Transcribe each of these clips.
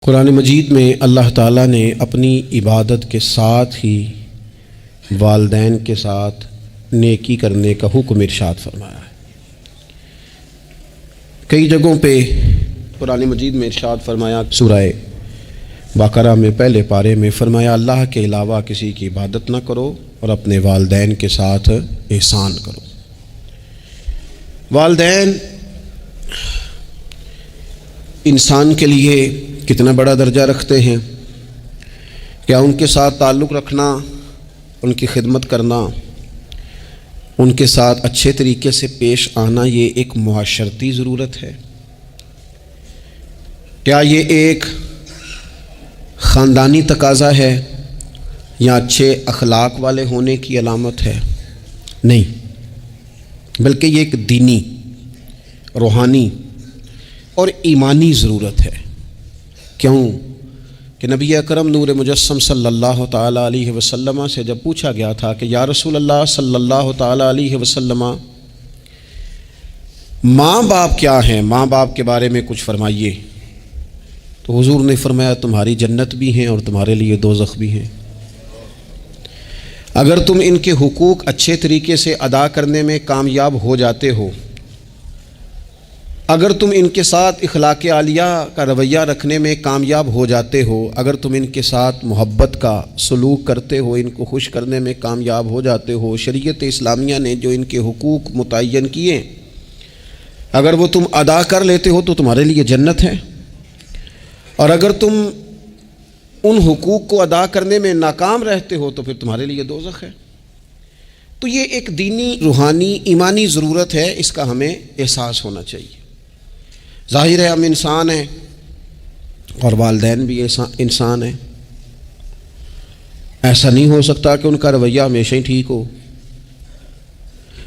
قرآن مجید میں اللہ تعالیٰ نے اپنی عبادت کے ساتھ ہی والدین کے ساتھ نیکی کرنے کا حکم ارشاد فرمایا ہے۔ کئی جگہوں پہ قرآن مجید میں ارشاد فرمایا، سورہ بقرہ میں پہلے پارے میں فرمایا اللہ کے علاوہ کسی کی عبادت نہ کرو اور اپنے والدین کے ساتھ احسان کرو۔ والدین انسان کے لیے کتنا بڑا درجہ رکھتے ہیں، کیا ان کے ساتھ تعلق رکھنا، ان کی خدمت کرنا، ان کے ساتھ اچھے طریقے سے پیش آنا یہ ایک معاشرتی ضرورت ہے؟ کیا یہ ایک خاندانی تقاضا ہے یا اچھے اخلاق والے ہونے کی علامت ہے؟ نہیں، بلکہ یہ ایک دینی، روحانی اور ایمانی ضرورت ہے۔ کیوں کہ نبی اکرم نور مجسم صلی اللہ تعالیٰ علیہ وسلم سے جب پوچھا گیا تھا کہ یا رسول اللہ صلی اللہ تعالیٰ علیہ وسلم، ماں باپ کیا ہیں، ماں باپ کے بارے میں کچھ فرمائیے، تو حضور نے فرمایا تمہاری جنت بھی ہیں اور تمہارے لیے دوزخ بھی ہیں۔ اگر تم ان کے حقوق اچھے طریقے سے ادا کرنے میں کامیاب ہو جاتے ہو، اگر تم ان کے ساتھ اخلاق عالیہ کا رویہ رکھنے میں کامیاب ہو جاتے ہو، اگر تم ان کے ساتھ محبت کا سلوک کرتے ہو، ان کو خوش کرنے میں کامیاب ہو جاتے ہو، شریعت اسلامیہ نے جو ان کے حقوق متعین کیے اگر وہ تم ادا کر لیتے ہو تو تمہارے لیے جنت ہے، اور اگر تم ان حقوق کو ادا کرنے میں ناکام رہتے ہو تو پھر تمہارے لیے دوزخ ہے۔ تو یہ ایک دینی، روحانی، ایمانی ضرورت ہے، اس کا ہمیں احساس ہونا چاہیے۔ ظاہر ہے ہم انسان ہیں اور والدین بھی انسان ہیں، ایسا نہیں ہو سکتا کہ ان کا رویہ ہمیشہ ہی ٹھیک ہو۔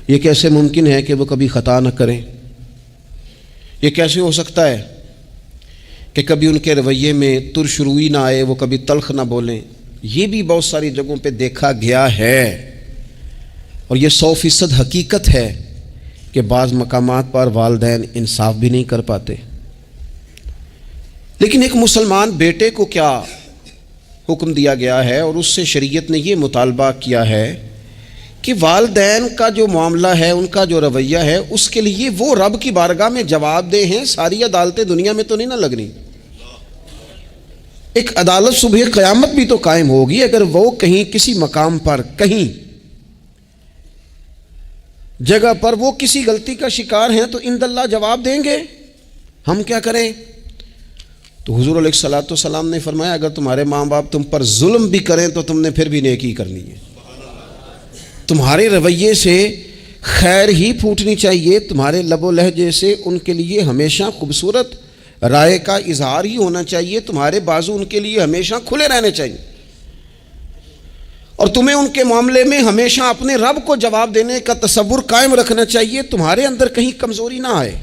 یہ کیسے ممکن ہے کہ وہ کبھی خطا نہ کریں؟ یہ کیسے ہو سکتا ہے کہ کبھی ان کے رویے میں ترش روئی نہ آئے، وہ کبھی تلخ نہ بولیں؟ یہ بھی بہت ساری جگہوں پہ دیکھا گیا ہے، اور یہ 100% حقیقت ہے کہ بعض مقامات پر والدین انصاف بھی نہیں کر پاتے۔ لیکن ایک مسلمان بیٹے کو کیا حکم دیا گیا ہے، اور اس سے شریعت نے یہ مطالبہ کیا ہے کہ والدین کا جو معاملہ ہے، ان کا جو رویہ ہے، اس کے لیے وہ رب کی بارگاہ میں جواب دہ ہیں۔ ساری عدالتیں دنیا میں تو نہیں نہ لگنی، ایک عدالت صبح قیامت بھی تو قائم ہوگی۔ اگر وہ کہیں کسی مقام پر، کہیں جگہ پر وہ کسی غلطی کا شکار ہیں تو عند اللہ جواب دیں گے، ہم کیا کریں؟ تو حضور علیہ الصلوۃ والسلام نے فرمایا اگر تمہارے ماں باپ تم پر ظلم بھی کریں تو تم نے پھر بھی نیکی کرنی ہے۔ تمہارے رویے سے خیر ہی پھوٹنی چاہیے، تمہارے لب و لہجے سے ان کے لیے ہمیشہ خوبصورت رائے کا اظہار ہی ہونا چاہیے، تمہارے بازو ان کے لیے ہمیشہ کھلے رہنے چاہیے، اور تمہیں ان کے معاملے میں ہمیشہ اپنے رب کو جواب دینے کا تصور قائم رکھنا چاہیے، تمہارے اندر کہیں کمزوری نہ آئے۔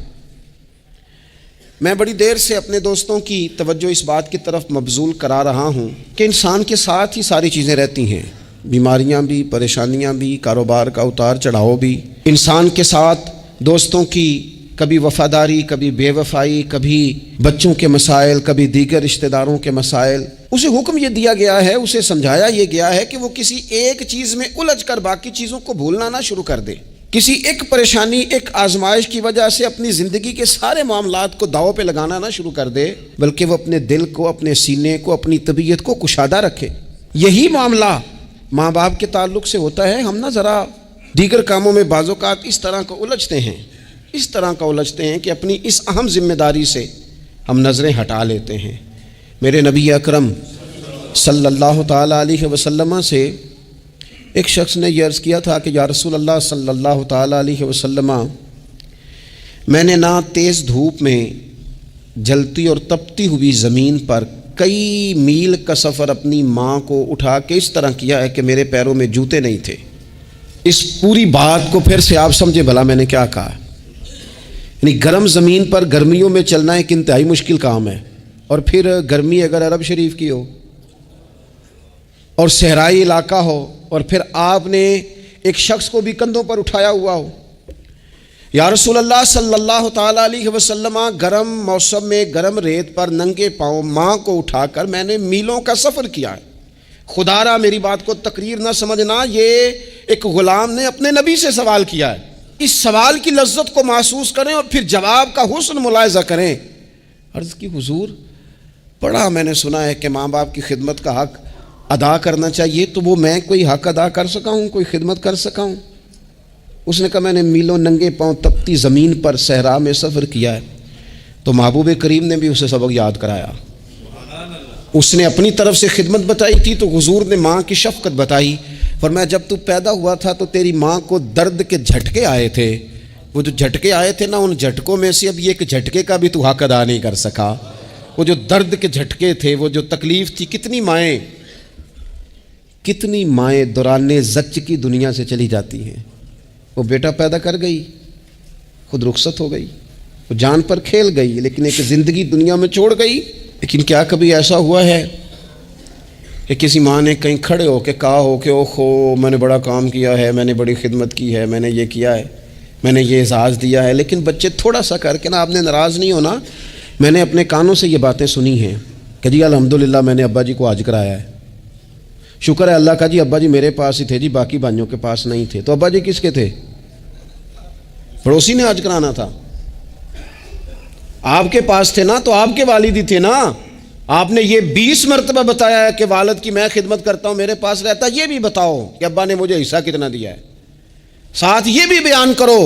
میں بڑی دیر سے اپنے دوستوں کی توجہ اس بات کی طرف مبذول کرا رہا ہوں کہ انسان کے ساتھ ہی ساری چیزیں رہتی ہیں، بیماریاں بھی، پریشانیاں بھی، کاروبار کا اتار چڑھاؤ بھی۔ انسان کے ساتھ دوستوں کی کبھی وفاداری، کبھی بے وفائی، کبھی بچوں کے مسائل، کبھی دیگر رشتہ داروں کے مسائل۔ اسے حکم یہ دیا گیا ہے، اسے سمجھایا یہ گیا ہے کہ وہ کسی ایک چیز میں الجھ کر باقی چیزوں کو بھولنا نہ شروع کر دے، کسی ایک پریشانی، ایک آزمائش کی وجہ سے اپنی زندگی کے سارے معاملات کو داؤ پہ لگانا نہ شروع کر دے، بلکہ وہ اپنے دل کو، اپنے سینے کو، اپنی طبیعت کو کشادہ رکھے۔ یہی معاملہ ماں باپ کے تعلق سے ہوتا ہے۔ ہم نہ ذرا دیگر کاموں میں بعض اوقات اس طرح کو الجھتے ہیں کہ اپنی اس اہم ذمہ داری سے ہم نظریں ہٹا لیتے ہیں۔ میرے نبی اکرم صلی اللہ تعالیٰ علیہ وسلم سے ایک شخص نے یہ عرض کیا تھا کہ یا رسول اللہ صلی اللہ تعالیٰ علیہ وسلم، میں نے نہ تیز دھوپ میں جلتی اور تپتی ہوئی زمین پر کئی میل کا سفر اپنی ماں کو اٹھا کے اس طرح کیا ہے کہ میرے پیروں میں جوتے نہیں تھے۔ اس پوری بات کو پھر سے آپ سمجھے بھلا میں نے کیا کہا؟ یعنی گرم زمین پر گرمیوں میں چلنا ایک انتہائی مشکل کام ہے، اور پھر گرمی اگر عرب شریف کی ہو اور صحرائی علاقہ ہو، اور پھر آپ نے ایک شخص کو بھی کندھوں پر اٹھایا ہوا ہو، یا رسول اللہ صلی اللہ تعالیٰ علیہ وسلم، گرم موسم میں گرم ریت پر ننگے پاؤں ماں کو اٹھا کر میں نے میلوں کا سفر کیا ہے۔ خدا را میری بات کو تقریر نہ سمجھنا، یہ ایک غلام نے اپنے نبی سے سوال کیا ہے۔ اس سوال کی لذت کو محسوس کریں اور پھر جواب کا حسن ملاحظہ کریں۔ عرض کی حضور، بڑا میں نے سنا ہے کہ ماں باپ کی خدمت کا حق ادا کرنا چاہیے، تو وہ میں کوئی حق ادا کر سکا ہوں، کوئی خدمت کر سکا ہوں؟ اس نے کہا میں نے میلوں ننگے پاؤں تپتی زمین پر صحرا میں سفر کیا ہے۔ تو محبوب کریم نے بھی اسے سبق یاد کرایا۔ اس نے اپنی طرف سے خدمت بتائی تھی تو حضور نے ماں کی شفقت بتائی۔ فرمایا جب تو پیدا ہوا تھا تو تیری ماں کو درد کے جھٹکے آئے تھے، وہ جو جھٹکے آئے تھے نا، ان جھٹکوں میں سے اب یہ ایک جھٹکے کا بھی تو حق ادا نہیں کر سکا۔ وہ جو درد کے جھٹکے تھے، وہ جو تکلیف تھی، کتنی مائیں دوران زچ کی دنیا سے چلی جاتی ہیں۔ وہ بیٹا پیدا کر گئی، خود رخصت ہو گئی، وہ جان پر کھیل گئی، لیکن ایک زندگی دنیا میں چھوڑ گئی۔ لیکن کیا کبھی ایسا ہوا ہے کہ کسی ماں نے کہیں کھڑے ہو کے کہا ہو کہ اوہو میں نے بڑا کام کیا ہے، میں نے بڑی خدمت کی ہے، میں نے یہ کیا ہے، میں نے یہ اعزاز دیا ہے، لیکن بچے تھوڑا سا کر کے نا، آپ نے ناراض نہیں ہونا، میں نے اپنے کانوں سے یہ باتیں سنی ہیں کہ جی الحمدللہ میں نے ابا جی کو حج کرایا ہے، شکر ہے اللہ کا جی، ابا جی میرے پاس ہی تھے جی، باقی بھائیوں کے پاس نہیں تھے۔ تو ابا جی کس کے تھے؟ پڑوسی نے حج کرانا تھا، آپ کے پاس تھے نا، تو آپ کے والد ہی تھے نا۔ آپ نے یہ 20 مرتبہ بتایا ہے کہ والد کی میں خدمت کرتا ہوں، میرے پاس رہتا، یہ بھی بتاؤ کہ ابا نے مجھے حصہ کتنا دیا ہے۔ ساتھ یہ بھی بیان کرو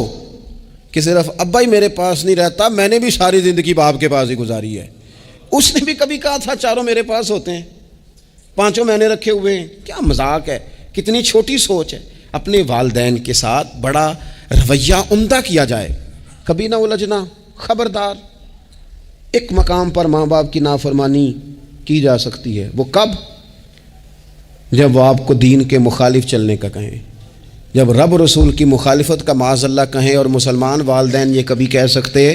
کہ صرف ابا ہی میرے پاس نہیں رہتا، میں نے بھی ساری زندگی باپ کے پاس ہی گزاری ہے۔ اس نے بھی کبھی کہا تھا چاروں میرے پاس ہوتے ہیں، پانچوں میں نے رکھے ہوئے ہیں۔ کیا مذاق ہے، کتنی چھوٹی سوچ ہے۔ اپنے والدین کے ساتھ بڑا رویہ عمدہ کیا جائے، کبھی نہ الجھنا۔ خبردار، ایک مقام پر ماں باپ کی نافرمانی کی جا سکتی ہے، وہ کب؟ جب وہ آپ کو دین کے مخالف چلنے کا کہیں، جب رب رسول کی مخالفت کا معاذ اللہ کہیں، اور مسلمان والدین یہ کبھی کہہ سکتے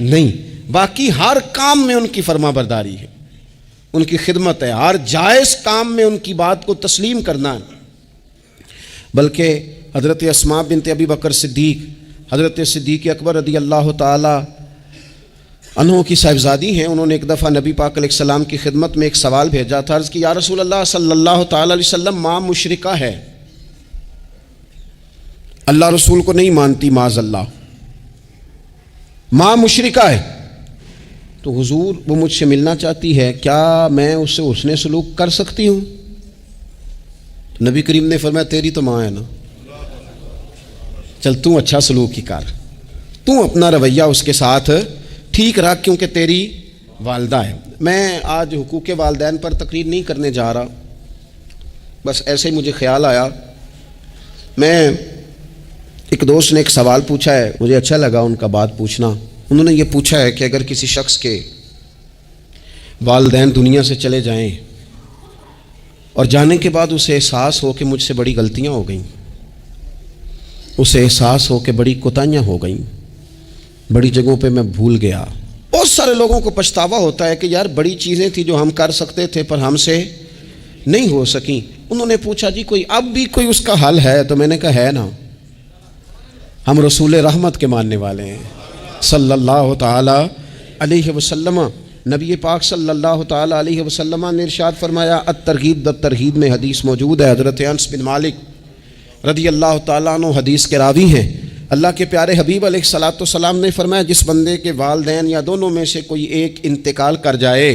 نہیں۔ باقی ہر کام میں ان کی فرما برداری ہے، ان کی خدمت ہے، ہر جائز کام میں ان کی بات کو تسلیم کرنا ہے۔ بلکہ حضرت اسماء بنت ابی بکر صدیق، حضرت صدیق اکبر رضی اللہ تعالی عنہ کی صاحبزادی ہیں، انہوں نے ایک دفعہ نبی پاک علیہ السلام کی خدمت میں ایک سوال بھیجا تھا۔ عرض کی یا رسول اللہ صلی اللہ تعالی علیہ وسلم، ماں مشرکہ ہے، اللہ رسول کو نہیں مانتی، معاذ اللہ، ماں مشرکہ ہے، تو حضور وہ مجھ سے ملنا چاہتی ہے، کیا میں اس سے حسن سلوک کر سکتی ہوں؟ تو نبی کریم نے فرمایا تیری تو ماں ہے نا، چل تم اچھا سلوک ہی کر، تم اپنا رویہ اس کے ساتھ ٹھیک رکھ، کیونکہ تیری والدہ ہے۔ میں آج حقوق والدین پر تقریر نہیں کرنے جا رہا، بس ایسے ہی مجھے خیال آیا۔ میں ایک دوست نے ایک سوال پوچھا ہے، مجھے اچھا لگا ان کا بات پوچھنا۔ انہوں نے یہ پوچھا ہے کہ اگر کسی شخص کے والدین دنیا سے چلے جائیں اور جانے کے بعد اسے احساس ہو کہ مجھ سے بڑی غلطیاں ہو گئیں، اسے احساس ہو کہ بڑی کوتاہیاں ہو گئیں، بڑی جگہوں پہ میں بھول گیا۔ بہت سارے لوگوں کو پچھتاوا ہوتا ہے کہ یار بڑی چیزیں تھیں جو ہم کر سکتے تھے پر ہم سے نہیں ہو سکیں۔ انہوں نے پوچھا جی کوئی اب بھی کوئی اس کا حل ہے؟ تو میں نے کہا ہے نا، ہم رسول رحمت کے ماننے والے ہیں صلی اللہ تعالی علیہ وسلم۔ نبی پاک صلی اللہ تعالی علیہ وسلم نے ارشاد فرمایا، الترغیب بالترہیب میں حدیث موجود ہے، حضرت انس بن مالک رضی اللہ تعالیٰ عنہ حدیث کے راوی ہیں۔ اللہ کے پیارے حبیب علیہ الصلاۃ والسلام نے فرمایا جس بندے کے والدین یا دونوں میں سے کوئی ایک انتقال کر جائے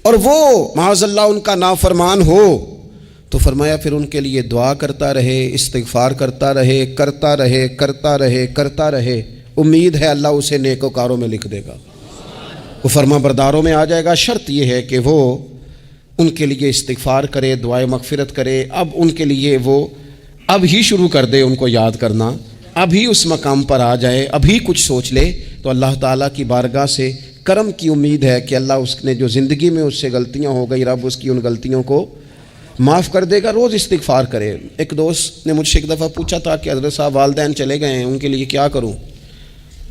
اور وہ معاذ اللہ ان کا نافرمان ہو، تو فرمایا پھر ان کے لیے دعا کرتا رہے، استغفار کرتا رہے، کرتا رہے، کرتا رہے، کرتا رہے، امید ہے اللہ اسے نیکوکاروں میں لکھ دے گا، وہ فرما برداروں میں آ جائے گا۔ شرط یہ ہے کہ وہ ان کے لیے استغفار کرے، دعائے مغفرت کرے، اب ان کے لیے وہ اب ہی شروع کر دے ان کو یاد کرنا، ابھی اس مقام پر آ جائے، ابھی کچھ سوچ لے، تو اللہ تعالیٰ کی بارگاہ سے کرم کی امید ہے کہ اللہ اس نے جو زندگی میں اس سے غلطیاں ہو گئی، رب اس کی ان غلطیوں کو معاف کر دے گا۔ روز استغفار کرے۔ ایک دوست نے مجھ سے ایک دفعہ پوچھا تھا کہ حضرت صاحب والدین چلے گئے ہیں، ان کے لیے کیا کروں؟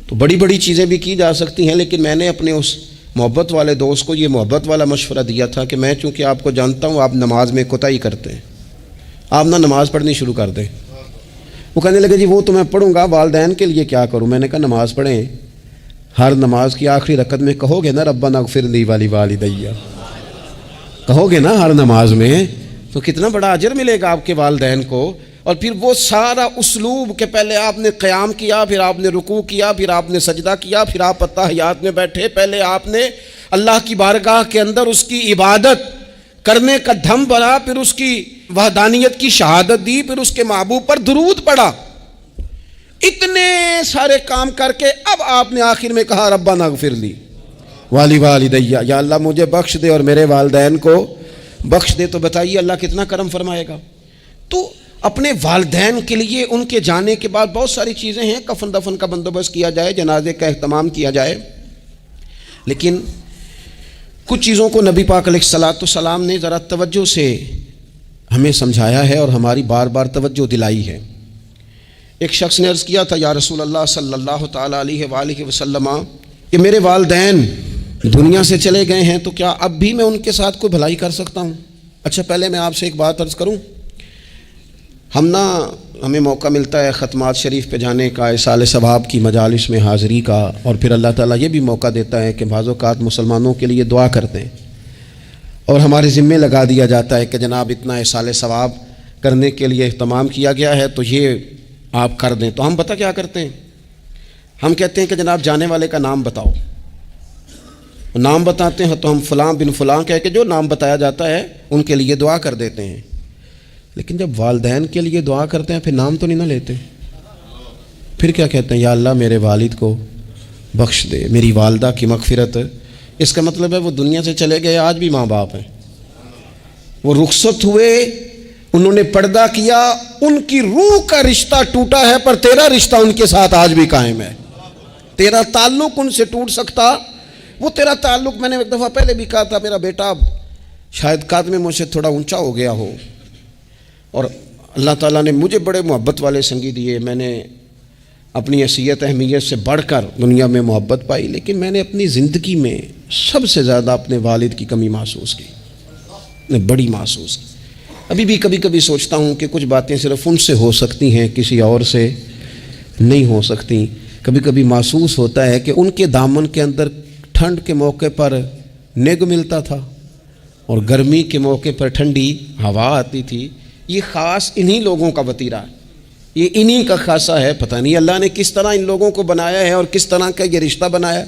تو بڑی بڑی چیزیں بھی کی جا سکتی ہیں، لیکن میں نے اپنے اس محبت والے دوست کو یہ محبت والا مشورہ دیا تھا کہ میں چونکہ آپ کو جانتا ہوں آپ نماز میں کوتاہی کرتے ہیں، آپ نہ نماز پڑھنی شروع کر دیں، وہ کہنے لگے جی وہ تو میں پڑھوں گا، والدین کے لیے کیا کروں؟ میں نے کہا نماز پڑھیں، ہر نماز کی آخری رکعت میں کہو گے نا ربنا اغفر لی ولی والدیہ، کہو گے نا ہر نماز میں، تو کتنا بڑا اجر ملے گا آپ کے والدین کو۔ اور پھر وہ سارا اسلوب کہ پہلے آپ نے قیام کیا، پھر آپ نے رکوع کیا، پھر آپ نے سجدہ کیا، پھر آپ اتحیات میں بیٹھے، پہلے آپ نے اللہ کی بارگاہ کے اندر اس کی عبادت کرنے کا دھم بھرا، پھر اس کی وحدانیت کی شہادت دی، پھر اس کے محبوب پر درود پڑھا، اتنے سارے کام کر کے اب آپ نے آخر میں کہا ربنا اغفر لی والی والدیہ، یا اللہ مجھے بخش دے اور میرے والدین کو بخش دے۔ تو بتائیے اللہ کتنا کرم فرمائے گا۔ تو اپنے والدین کے لیے ان کے جانے کے بعد بہت ساری چیزیں ہیں، کفن دفن کا بندوبست کیا جائے، جنازے کا اہتمام کیا جائے، لیکن کچھ چیزوں کو نبی پاک علیہ الصلاۃ والسلام نے ذرا توجہ سے ہمیں سمجھایا ہے اور ہماری بار بار توجہ دلائی ہے۔ ایک شخص نے عرض کیا تھا یا رسول اللہ صلی اللہ تعالیٰ علیہ وآلہ وسلم کہ میرے والدین دنیا سے چلے گئے ہیں تو کیا اب بھی میں ان کے ساتھ کوئی بھلائی کر سکتا ہوں؟ اچھا پہلے میں آپ سے ایک بات عرض کروں، ہمیں موقع ملتا ہے ختمات شریف پہ جانے کا، اصال ثواب کی مجالس میں حاضری کا، اور پھر اللہ تعالیٰ یہ بھی موقع دیتا ہے کہ بعض اوقات مسلمانوں کے لیے دعا کرتے ہیں اور ہمارے ذمے لگا دیا جاتا ہے کہ جناب اتنا اصال ثواب کرنے کے لیے اہتمام کیا گیا ہے تو یہ آپ کر دیں۔ تو ہم پتہ کیا کرتے ہیں، ہم کہتے ہیں کہ جناب جانے والے کا نام بتاؤ، نام بتاتے ہیں تو ہم فلاں بن فلاں کہہ کے جو نام بتایا جاتا ہے ان کے لیے دعا کر دیتے ہیں، لیکن جب والدین کے لیے دعا کرتے ہیں پھر نام تو نہیں نہ لیتے، پھر کیا کہتے ہیں یا اللہ میرے والد کو بخش دے، میری والدہ کی مغفرت۔ اس کا مطلب ہے وہ دنیا سے چلے گئے، آج بھی ماں باپ ہیں، وہ رخصت ہوئے، انہوں نے پردہ کیا، ان کی روح کا رشتہ ٹوٹا ہے پر تیرا رشتہ ان کے ساتھ آج بھی قائم ہے، تیرا تعلق ان سے ٹوٹ سکتا، وہ تیرا تعلق، میں نے ایک دفعہ پہلے بھی کہا تھا میرا بیٹا شاید قد میں مجھ سے تھوڑا اونچا ہو گیا ہو اور اللہ تعالیٰ نے مجھے بڑے محبت والے سنگی دیے، میں نے اپنی حیثیت اہمیت سے بڑھ کر دنیا میں محبت پائی، لیکن میں نے اپنی زندگی میں سب سے زیادہ اپنے والد کی کمی محسوس کی، میں بڑی محسوس کی۔ ابھی بھی کبھی کبھی سوچتا ہوں کہ کچھ باتیں صرف ان سے ہو سکتی ہیں، کسی اور سے نہیں ہو سکتی۔ کبھی کبھی محسوس ہوتا ہے کہ ان کے دامن کے اندر ٹھنڈ کے موقع پر نگ ملتا تھا اور گرمی کے موقع پر ٹھنڈی ہوا آتی تھی۔ یہ خاص انہی لوگوں کا وطیرہ ہے، یہ انہی کا خاصہ ہے، پتہ نہیں اللہ نے کس طرح ان لوگوں کو بنایا ہے اور کس طرح کا یہ رشتہ بنایا۔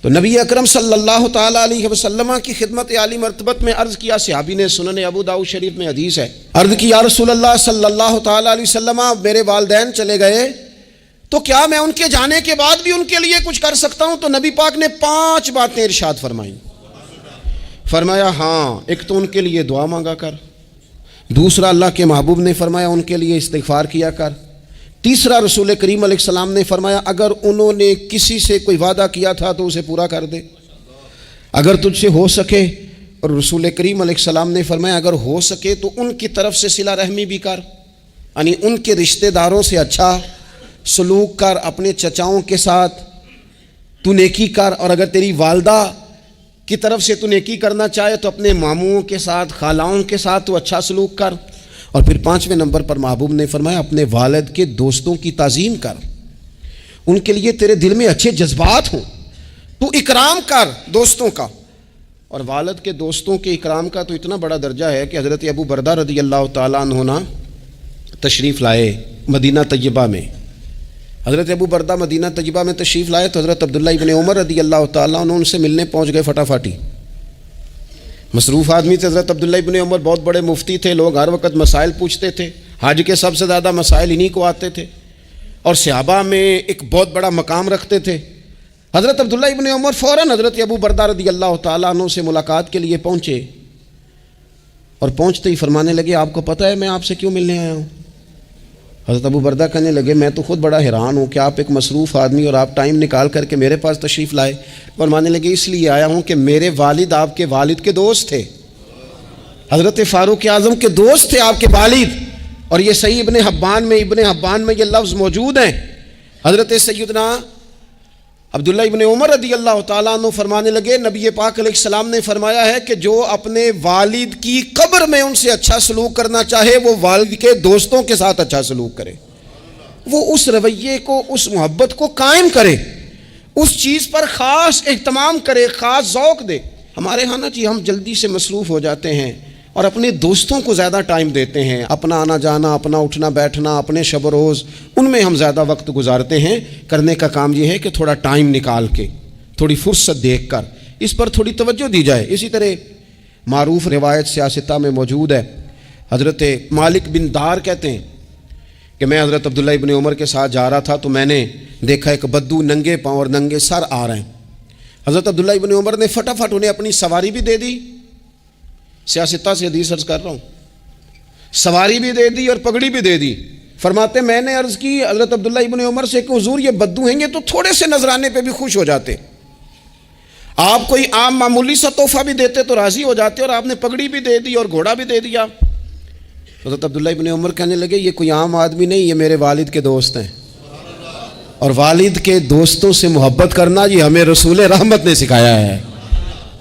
تو نبی اکرم صلی اللہ تعالیٰ علیہ وسلم کی خدمت عالی مرتبت میں عرض کیا، صحابی نے سنن ابو داؤد شریف میں حدیث ہے، عرض کی یا رسول اللہ صلی اللہ تعالیٰ علیہ وسلم میرے والدین چلے گئے تو کیا میں ان کے جانے کے بعد بھی ان کے لیے کچھ کر سکتا ہوں؟ تو نبی پاک نے 5 باتیں ارشاد فرمائیں۔ فرمایا ہاں، ایک تو ان کے لیے دعا مانگا کر، دوسرا اللہ کے محبوب نے فرمایا ان کے لیے استغفار کیا کر، تیسرا رسول کریم علیہ السلام نے فرمایا اگر انہوں نے کسی سے کوئی وعدہ کیا تھا تو اسے پورا کر دے، اگر تجھ سے ہو سکے، اور رسول کریم علیہ السلام نے فرمایا اگر ہو سکے تو ان کی طرف سے صلہ رحمی بھی کر، یعنی ان کے رشتہ داروں سے اچھا سلوک کر، اپنے چچاؤں کے ساتھ تو نیکی کر، اور اگر تیری والدہ کی طرف سے تو نیکی کرنا چاہے تو اپنے ماموں کے ساتھ، خالاؤں کے ساتھ تو اچھا سلوک کر، اور پھر 5ویں نمبر پر محبوب نے فرمایا اپنے والد کے دوستوں کی تعظیم کر، ان کے لیے تیرے دل میں اچھے جذبات ہوں، تو اکرام کر دوستوں کا۔ اور والد کے دوستوں کے اکرام کا تو اتنا بڑا درجہ ہے کہ حضرت ابو بردہ رضی اللہ تعالیٰ عنہ تشریف لائے مدینہ طیبہ میں، حضرت ابو بردہ مدینہ طیبہ میں تشریف لائے تو حضرت عبداللہ ابن عمر رضی اللہ تعالیٰ عنہ ان سے ملنے پہنچ گئے فٹافٹی، مصروف آدمی تھے حضرت عبداللہ ابن عمر، بہت بڑے مفتی تھے، لوگ ہر وقت مسائل پوچھتے تھے، حج کے سب سے زیادہ مسائل انہی کو آتے تھے، اور صحابہ میں ایک بہت بڑا مقام رکھتے تھے۔ حضرت عبداللہ ابن عمر فوراً حضرت ابو بردہ رضی اللہ تعالیٰ عنہ سے ملاقات کے لیے پہنچے، اور پہنچتے ہی فرمانے لگے آپ کو پتہ ہے میں آپ سے کیوں ملنے آیا ہوں؟ حضرت ابو بردہ کہنے لگے میں تو خود بڑا حیران ہوں کہ آپ ایک مصروف آدمی اور آپ ٹائم نکال کر کے میرے پاس تشریف لائے۔ فرمانے لگے اس لیے آیا ہوں کہ میرے والد آپ کے والد کے دوست تھے، حضرت فاروق اعظم کے دوست تھے آپ کے والد، اور یہ صحیح ابن حبان میں یہ لفظ موجود ہیں۔ حضرت سیدنا عبداللہ ابن عمر رضی اللہ تعالیٰ عنہ فرمانے لگے نبی پاک علیہ السلام نے فرمایا ہے کہ جو اپنے والد کی قبر میں ان سے اچھا سلوک کرنا چاہے وہ والد کے دوستوں کے ساتھ اچھا سلوک کرے۔ وہ اس رویے کو، اس محبت کو قائم کرے، اس چیز پر خاص اہتمام کرے، خاص ذوق دے۔ ہمارے ہاں نا جی ہم جلدی سے مصروف ہو جاتے ہیں اور اپنے دوستوں کو زیادہ ٹائم دیتے ہیں، اپنا آنا جانا، اپنا اٹھنا بیٹھنا، اپنے شب و روز ان میں ہم زیادہ وقت گزارتے ہیں۔ کرنے کا کام یہ ہے کہ تھوڑا ٹائم نکال کے، تھوڑی فرصت دیکھ کر اس پر تھوڑی توجہ دی جائے۔ اسی طرح معروف روایت سیاستہ میں موجود ہے، حضرت مالک بن دار کہتے ہیں کہ میں حضرت عبداللہ ابن عمر کے ساتھ جا رہا تھا تو میں نے دیکھا ایک بدو ننگے پاؤں اور ننگے سر آ رہے ہیں۔ حضرت عبداللہ ابن عمر نے فٹافٹ انہیں اپنی سواری بھی دے دی، سیاستہ سے حدیث عرض کر رہا ہوں، سواری بھی دے دی اور پگڑی بھی دے دی۔ فرماتے میں نے عرض کی حضرت عبداللہ ابن عمر سے کہ حضور یہ بدو ہیں گے تو تھوڑے سے نذرانے پہ بھی خوش ہو جاتے، آپ کوئی عام معمولی سا تحفہ بھی دیتے تو راضی ہو جاتے، اور آپ نے پگڑی بھی دے دی اور گھوڑا بھی دے دیا۔ حضرت عبداللہ ابن عمر کہنے لگے یہ کوئی عام آدمی نہیں، یہ میرے والد کے دوست ہیں، اور والد کے دوستوں سے محبت کرنا یہ ہمیں رسول رحمت نے سکھایا ہے،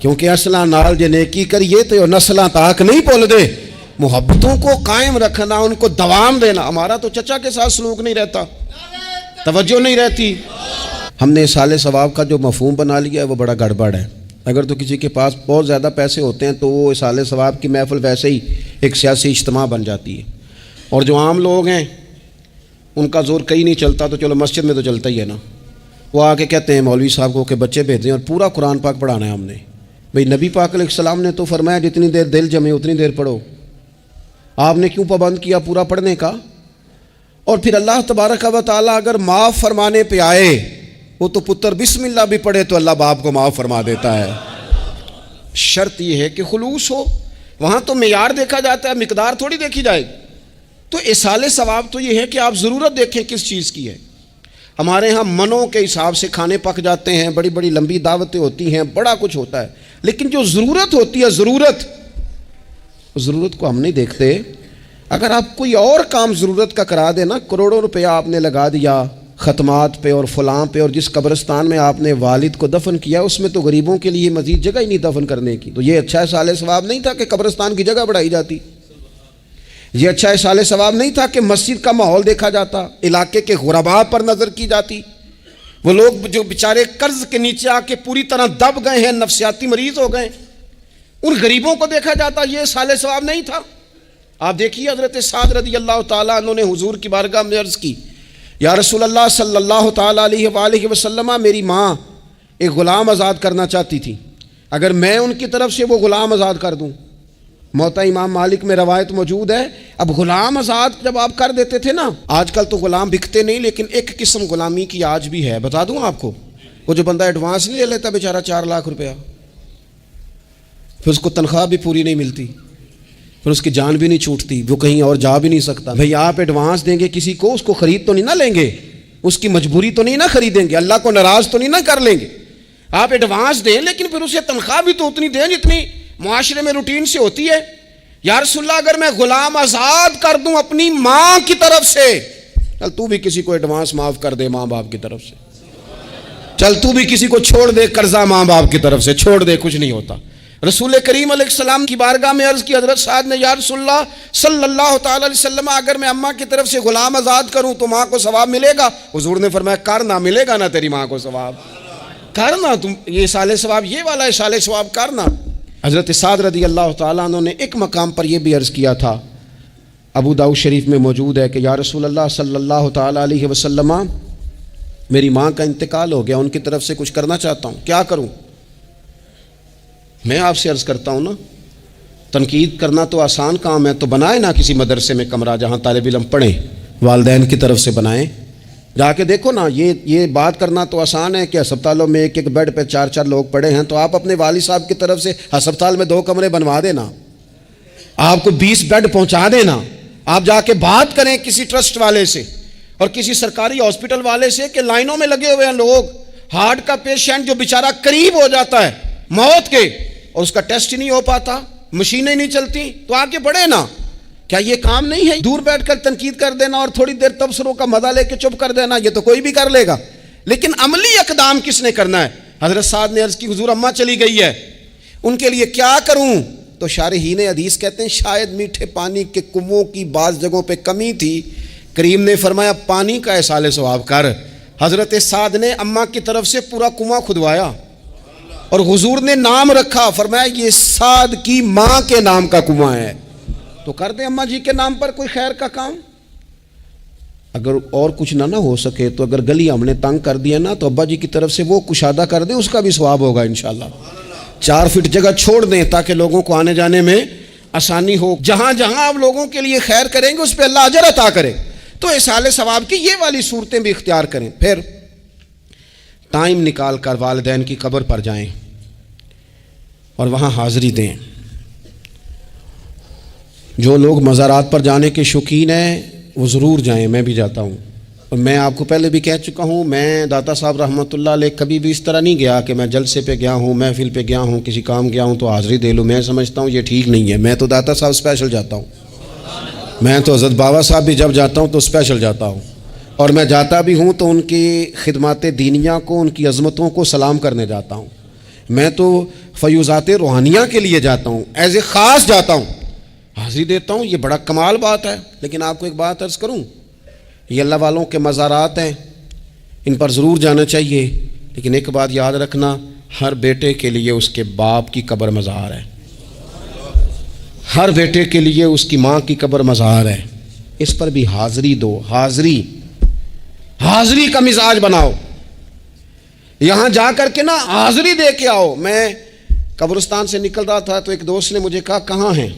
کیونکہ اصلاں نال جے نیکی کریے تو نسلاں تاک نہیں بھول دے۔ محبتوں کو قائم رکھنا، ان کو دوام دینا۔ ہمارا تو چچا کے ساتھ سلوک نہیں رہتا، توجہ نہیں رہتی۔ ہم نے اصالِ ثواب کا جو مفہوم بنا لیا ہے وہ بڑا گڑبڑ ہے۔ اگر تو کسی کے پاس بہت زیادہ پیسے ہوتے ہیں تو وہ اصالِ ثواب کی محفل ویسے ہی ایک سیاسی اجتماع بن جاتی ہے، اور جو عام لوگ ہیں ان کا زور کہیں نہیں چلتا تو چلو مسجد میں تو چلتا ہی ہے نا، وہ آ کے کہتے ہیں مولوی صاحب کو کہ بچے بھیج دیں اور پورا قرآن پاک پڑھانا ہے ہم نے۔ بھئی نبی پاک علیہ السلام نے تو فرمایا جتنی دیر دل جمے اتنی دیر پڑھو، آپ نے کیوں پابند کیا پورا پڑھنے کا؟ اور پھر اللہ تبارک و تعالیٰ اگر معاف فرمانے پہ آئے، وہ تو پتر بسم اللہ بھی پڑھے تو اللہ باپ کو معاف فرما دیتا ہے۔ شرط یہ ہے کہ خلوص ہو، وہاں تو معیار دیکھا جاتا ہے، مقدار تھوڑی دیکھی جائے گی۔ تو اصالِ ثواب تو یہ ہے کہ آپ ضرورت دیکھیں کس چیز کی ہے۔ ہمارے ہاں منوں کے حساب سے کھانے پک جاتے ہیں، بڑی بڑی لمبی دعوتیں ہوتی ہیں، بڑا کچھ ہوتا ہے، لیکن جو ضرورت ہوتی ہے، ضرورت کو ہم نہیں دیکھتے۔ اگر آپ کوئی اور کام ضرورت کا کرا دیں نا، کروڑوں روپیہ آپ نے لگا دیا ختمات پہ اور فلاں پہ، اور جس قبرستان میں آپ نے والد کو دفن کیا اس میں تو غریبوں کے لیے مزید جگہ ہی نہیں دفن کرنے کی، تو یہ اچھا اصالِ ثواب نہیں تھا کہ قبرستان کی جگہ بڑھائی جاتی؟ یہ اچھا اصالِ ثواب نہیں تھا کہ مسجد کا ماحول دیکھا جاتا، علاقے کے غرباء پر نظر کی جاتی؟ وہ لوگ جو بیچارے قرض کے نیچے آ کے پوری طرح دب گئے ہیں، نفسیاتی مریض ہو گئے، ان غریبوں کو دیکھا جاتا، یہ اصالِ ثواب نہیں تھا؟ آپ دیکھیے حضرت سعد رضی اللہ تعالیٰ عنہ نے حضور کی بارگاہ میں عرض کی، یا رسول اللہ صلی اللہ تعالیٰ علیہ وآلہ وسلم، میری ماں ایک غلام آزاد کرنا چاہتی تھی، اگر میں ان کی طرف سے وہ غلام آزاد کر دوں۔ موطا امام مالک میں روایت موجود ہے، اب غلام آزاد جب آپ کر دیتے تھے نا، آج کل تو غلام بکتے نہیں، لیکن ایک قسم غلامی کی آج بھی ہے، بتا دوں آپ کو، وہ جو بندہ ایڈوانس نہیں لے لیتا بیچارہ 4 لاکھ روپیہ، پھر اس کو تنخواہ بھی پوری نہیں ملتی، پھر اس کی جان بھی نہیں چھوٹتی، وہ کہیں اور جا بھی نہیں سکتا۔ بھئی آپ ایڈوانس دیں گے کسی کو، اس کو خرید تو نہیں نہ لیں گے، اس کی مجبوری تو نہیں نہ خریدیں گے، اللہ کو ناراض تو نہیں نہ کر لیں گے۔ آپ ایڈوانس دیں لیکن پھر اسے تنخواہ بھی تو اتنی دیں جتنی معاشرے میں روٹین سے ہوتی ہے۔ یا رسول اللہ اگر میں غلام آزاد کر دوں اپنی ماں کی طرف سے، چل تو بھی کسی کو ایڈوانس معاف کر دے ماں باپ کی طرف سے، چل تو بھی کسی کو چھوڑ دے قرضہ ماں باپ کی طرف سے چھوڑ دے، کچھ نہیں ہوتا۔ رسول کریم علیہ السلام کی بارگاہ میں عرض کی حضرت سعد نے، یا رسول اللہ صلی اللہ تعالی علیہ وسلم، اگر میں اماں کی طرف سے غلام آزاد کروں تو ماں کو ثواب ملے گا؟ حضور نے فرمایا کرنا، ملے گا نا تیری ماں کو ثواب، کرنا، تم یہ اصالِ ثواب، یہ والا اصالِ ثواب کرنا۔ حضرت سعد رضی اللہ تعالیٰ عنہ نے ایک مقام پر یہ بھی عرض کیا تھا، ابو داؤد شریف میں موجود ہے کہ یا رسول اللہ صلی اللہ تعالیٰ علیہ وسلم، میری ماں کا انتقال ہو گیا، ان کی طرف سے کچھ کرنا چاہتا ہوں، کیا کروں؟ میں آپ سے عرض کرتا ہوں نا، تنقید کرنا تو آسان کام ہے، تو بنائے نا کسی مدرسے میں کمرہ جہاں طالب علم پڑھیں، والدین کی طرف سے بنائیں، جا کے دیکھو نا، یہ بات کرنا تو آسان ہے کہ ہسپتالوں میں ایک بیڈ پہ 4 لوگ پڑے ہیں، تو آپ اپنے والد صاحب کی طرف سے ہسپتال میں 2 کمرے بنوا دینا، آپ کو 20 بیڈ پہنچا دینا، آپ جا کے بات کریں کسی ٹرسٹ والے سے اور کسی سرکاری ہاسپٹل والے سے کہ لائنوں میں لگے ہوئے ہیں لوگ، ہارٹ کا پیشنٹ جو بیچارہ قریب ہو جاتا ہے موت کے اور اس کا ٹیسٹ ہی نہیں ہو پاتا، مشینیں نہیں چلتی، تو آگے بڑھے نا۔ کیا یہ کام نہیں ہے دور بیٹھ کر تنقید کر دینا اور تھوڑی دیر تبصروں کا مزہ لے کے چپ کر دینا؟ یہ تو کوئی بھی کر لے گا، لیکن عملی اقدام کس نے کرنا ہے؟ حضرت سعد نے عرض کی حضور اماں چلی گئی ہے، ان کے لیے کیا کروں؟ تو شارحین حدیث کہتے ہیں شاید میٹھے پانی کے کنووں کی بعض جگہوں پہ کمی تھی کریم نے فرمایا پانی کا احصال ثواب کر. حضرت سعد نے اماں کی طرف سے پورا کنواں کھدوایا اور حضور نے نام رکھا, فرمایا یہ سعد کی ماں کے نام کا کنواں ہے, تو کر دیں اماں جی کے نام پر کوئی خیر کا کام. اگر اور کچھ نہ ہو سکے تو اگر گلی ہم نے تنگ کر دیا نا تو ابا جی کی طرف سے وہ کشادہ کر دیں, اس کا بھی ثواب ہوگا انشاءاللہ. 4 فٹ جگہ چھوڑ دیں تاکہ لوگوں کو آنے جانے میں آسانی ہو. جہاں جہاں آپ لوگوں کے لیے خیر کریں گے اس پہ اللہ اجر عطا کرے. تو احصال ثواب کی یہ والی صورتیں بھی اختیار کریں. پھر ٹائم نکال کر والدین کی قبر پر جائیں اور وہاں حاضری دیں. جو لوگ مزارات پر جانے کے شوقین ہیں وہ ضرور جائیں, میں بھی جاتا ہوں. اور میں آپ کو پہلے بھی کہہ چکا ہوں, میں داتا صاحب رحمۃ اللہ علیہ کبھی بھی اس طرح نہیں گیا کہ میں جلسے پہ گیا ہوں, محفل پہ گیا ہوں, کسی کام گیا ہوں تو حاضری دے لوں. میں سمجھتا ہوں یہ ٹھیک نہیں ہے. میں تو داتا صاحب اسپیشل جاتا ہوں. میں تو حضرت بابا صاحب بھی جب جاتا ہوں تو اسپیشل جاتا ہوں, اور میں جاتا بھی ہوں تو ان کی خدمات دینیہ کو, ان کی عظمتوں کو سلام کرنے جاتا ہوں. میں تو فیوزات روحانیہ کے لیے جاتا ہوں, ایز اے خاص جاتا ہوں, حاضری دیتا ہوں. یہ بڑا کمال بات ہے. لیکن آپ کو ایک بات عرض کروں, یہ اللہ والوں کے مزارات ہیں, ان پر ضرور جانا چاہیے. لیکن ایک بات یاد رکھنا, ہر بیٹے کے لیے اس کے باپ کی قبر مزار ہے, ہر بیٹے کے لیے اس کی ماں کی قبر مزار ہے. اس پر بھی حاضری دو. حاضری کا مزاج بناؤ. یہاں جا کر کے نا حاضری دے کے آؤ. میں قبرستان سے نکل رہا تھا تو ایک دوست نے مجھے کہا کہاں ہیں؟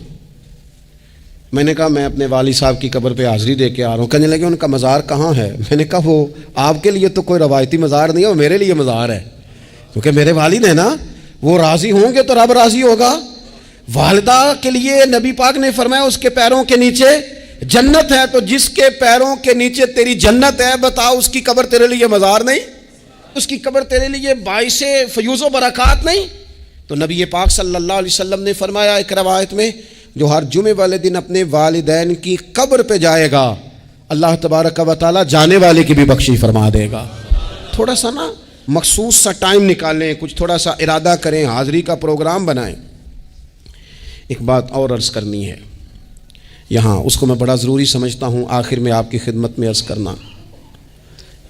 میں نے کہا میں اپنے والد صاحب کی قبر پہ حاضری دے کے آ رہا ہوں. کہنے لگے ان کا مزار کہاں ہے؟ میں نے کہا وہ آپ کے لیے تو کوئی روایتی مزار نہیں ہے, وہ میرے لیے مزار ہے, کیونکہ میرے والد ہیں نا, وہ راضی ہوں گے تو رب راضی ہوگا. والدہ کے لیے نبی پاک نے فرمایا اس کے پیروں کے نیچے جنت ہے, تو جس کے پیروں کے نیچے تیری جنت ہے بتاؤ اس کی قبر تیرے لیے مزار نہیں؟ اس کی قبر تیرے لیے باعث فیوز و برکات نہیں؟ تو نبی پاک صلی اللہ علیہ وسلم نے فرمایا ایک روایت میں, جو ہر جمعے والے دن اپنے والدین کی قبر پہ جائے گا اللہ تبارک و تعالی جانے والے کی بھی بخشش فرما دے گا. تھوڑا سا نا مخصوص سا ٹائم نکالیں, کچھ تھوڑا سا ارادہ کریں, حاضری کا پروگرام بنائیں. ایک بات اور عرض کرنی ہے یہاں, اس کو میں بڑا ضروری سمجھتا ہوں آخر میں آپ کی خدمت میں عرض کرنا.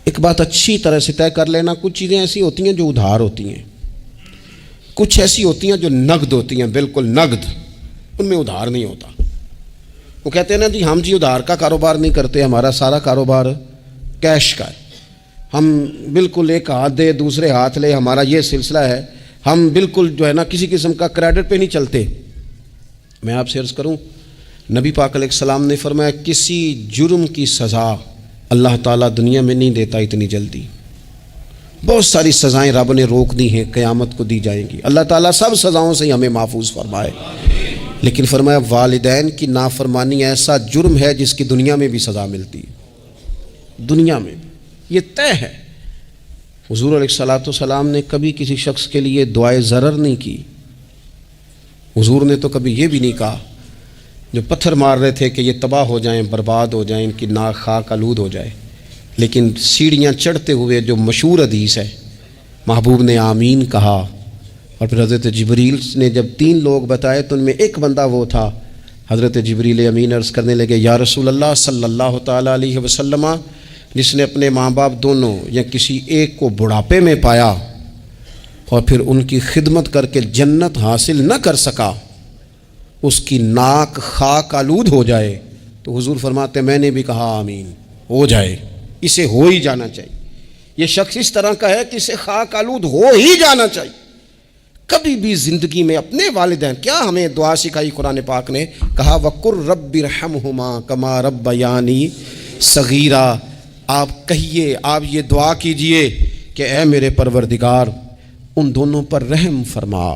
ایک بات اچھی طرح سے طے کر لینا, کچھ چیزیں ایسی ہوتی ہیں جو ادھار ہوتی ہیں, کچھ ایسی ہوتی ہیں جو نقد ہوتی ہیں, بالکل نقد, ان میں ادھار نہیں ہوتا. وہ کہتے ہیں نا جی ہم جی ادھار کا کاروبار نہیں کرتے, ہمارا سارا کاروبار کیش کا ہے, ہم بالکل ایک ہاتھ دے دوسرے ہاتھ لے, ہمارا یہ سلسلہ ہے, ہم بالکل جو ہے نا کسی قسم کا کریڈٹ پہ نہیں چلتے. میں آپ سے عرض کروں, نبی پاک علیہ السلام نے فرمایا کسی جرم کی سزا اللہ تعالیٰ دنیا میں نہیں دیتا اتنی جلدی. بہت ساری سزائیں رب نے روک دی ہیں, قیامت کو دی جائیں گی. اللہ تعالیٰ سب سزاؤں سے ہمیں محفوظ فرمائے. لیکن فرمایا والدین کی نافرمانی ایسا جرم ہے جس کی دنیا میں بھی سزا ملتی ہے, دنیا میں یہ طے ہے. حضور علیہ الصلوۃ والسلام نے کبھی کسی شخص کے لیے دعائے ضرر نہیں کی. حضور نے تو کبھی یہ بھی نہیں کہا جو پتھر مار رہے تھے کہ یہ تباہ ہو جائیں, برباد ہو جائیں, ان کی ناک خاک آلود ہو جائے. لیکن سیڑھیاں چڑھتے ہوئے جو مشہور حدیث ہے, محبوب نے آمین کہا, اور پھر حضرت جبریل نے جب 3 لوگ بتائے تو ان میں ایک بندہ وہ تھا. حضرت جبریل امین عرض کرنے لگے یا رسول اللہ صلی اللہ تعالیٰ علیہ وسلم, جس نے اپنے ماں باپ دونوں یا کسی ایک کو بڑھاپے میں پایا اور پھر ان کی خدمت کر کے جنت حاصل نہ کر سکا, اس کی ناک خاک آلود ہو جائے. تو حضور فرماتے میں نے بھی کہا آمین, ہو جائے, اسے ہو ہی جانا چاہیے. یہ شخص اس طرح کا ہے کہ اسے خاک آلود ہو ہی جانا چاہیے. کبھی بھی زندگی میں اپنے والدین, کیا ہمیں دعا سکھائی قرآن پاک نے, کہا وَقُلْ رَبِّ ارْحَمْهُمَا كَمَا رَبَّيَانِي صَغِيرًا. آپ کہیے, آپ یہ دعا کیجئے کہ اے میرے پروردگار ان دونوں پر رحم فرما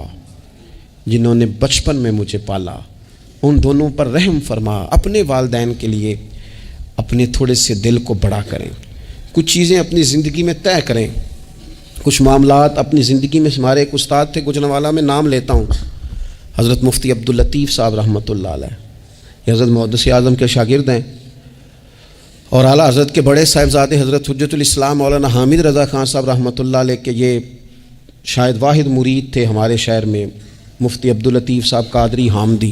جنہوں نے بچپن میں مجھے پالا, ان دونوں پر رحم فرما. اپنے والدین کے لیے اپنے تھوڑے سے دل کو بڑا کریں, کچھ چیزیں اپنی زندگی میں طے کریں, کچھ معاملات اپنی زندگی میں. ہمارے ایک استاد تھے گجرانوالہ میں, نام لیتا ہوں, حضرت مفتی عبداللطیف صاحب رحمۃ اللہ علیہ, یہ حضرت محدث اعظم کے شاگرد ہیں, اور اعلیٰ حضرت کے بڑے صاحبزادے حضرت حجت الاسلام مولانا حامد رضا خان صاحب رحمۃ اللہ علیہ کے یہ شاید واحد مرید تھے ہمارے شہر میں, مفتی عبداللطیف صاحب قادری حامدی.